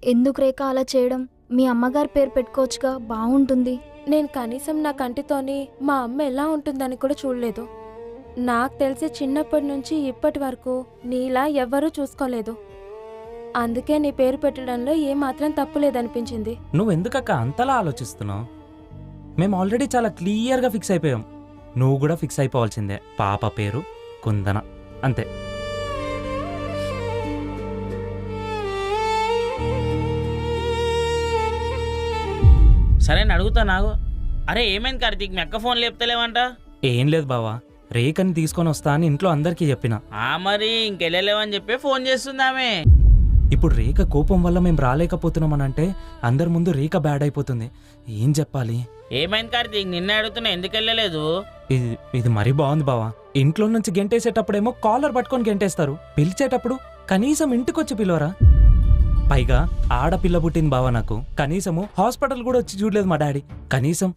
ఎందుకు రేఖ అలా చేయడం? మీ అమ్మగారి పేరు పెట్టుకోవచ్చుగా, బాగుంటుంది. నేను కనీసం నా కంటితోని మా అమ్మ ఎలా ఉంటుందని కూడా చూడలేదు. నాకు తెలిసి చిన్నప్పటి నుంచి ఇప్పటి వరకు నీలా ఎవ్వరూ చూసుకోలేదు. అందుకే నీ పేరు పెట్టడంలో ఏమాత్రం తప్పు లేదనిపించింది. నువ్వెందుకక్క అంతలా ఆలోచిస్తున్నావు? మేము ఆల్రెడీ చాలా క్లియర్గా ఫిక్స్ అయిపోయాం. నువ్వు కూడా ఫిక్స్ అయిపోవాల్సిందే. పాప పేరు కుందన, అంతే. సరే నేను అడుగుతా నాకు. అరే ఏమైంది కార్తీక్, మీ అక్క ఫోన్ లేపుతలేవంట? ఏం లేదు బావా, రేఖని తీసుకొని వస్తా అని ఇంట్లో అందరికీ చెప్పిన. మరి ఇంకెళ్ళలేవని చెప్పి ఫోన్ చేస్తుంది ఆమె. ఇప్పుడు రేఖ కోపం వల్ల మేము రాలేకపోతున్నామని అంటే అందరి ముందు రేఖ బ్యాడ్ అయిపోతుంది. ఏం చెప్పాలి? ఏమైంది కార్తీక్, నిన్నే అడుగుతున్నా ఎందుకు వెళ్ళలేదు? ఇది మరీ బాగుంది బావా. ఇంట్లో నుంచి గెంటేసేటప్పుడేమో కాలర్ పట్టుకొని గెంటేస్తారు, పిలిచేటప్పుడు కనీసం ఇంటికొచ్చి పిలవరా? పైగా ఆడపిల్ల పుట్టింది బావా నాకు. కనీసము హాస్పిటల్ కూడా వచ్చి చూడలేదు మా డాడీ. కనీసం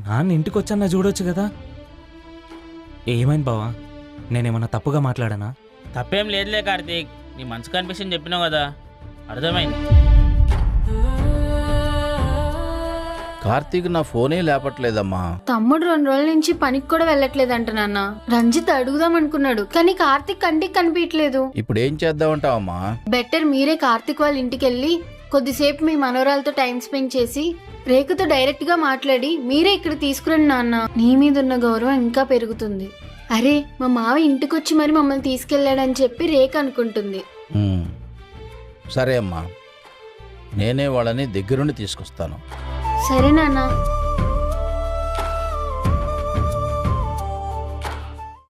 నాన్న ఇంటికి వచ్చన్నా చూడొచ్చు కదా. ఏమైంది బావా, నేనేమన్నా తప్పుగా మాట్లాడానా? తప్పేం లేదులే కార్తీక్, నీ మనసు కనిపిస్తుంది చెప్పినావు కదా, అర్థమైంది. కార్తీక్ నా ఫోనే లేపట్లేదమ్మా. తమ్ముడు 2 రోజుల నుంచి పనికి కూడా వెళ్ళట్లేదంట నాన్న. రంజిత్ అడుగుదాం అనుకున్నాడు, కానీ కార్తీక్ కంటికి కనిపించలేదు. ఇప్పుడు ఏం చేద్దామంటావమ్మా? బెటర్ మీరే కార్తీక్ వాళ్ళ ఇంటికి వెళ్ళి కొద్దిసేపు మీ మనవరాలతో టైం స్పెండ్ చేసి రేఖతో డైరెక్ట్ గా మాట్లాడి మీరే ఇక్కడ తీసుకురండి నాన్న. నీ మీద ఉన్న గౌరవం ఇంకా పెరుగుతుంది. అరే మా మావ ఇంటికొచ్చి మరి మమ్మల్ని తీసుకెళ్లాడని చెప్పి రేఖ అనుకుంటుంది. సరే అమ్మా, నేనే వాళ్ళని దగ్గరుండి తీసుకొస్తాను. సరే నాన్న.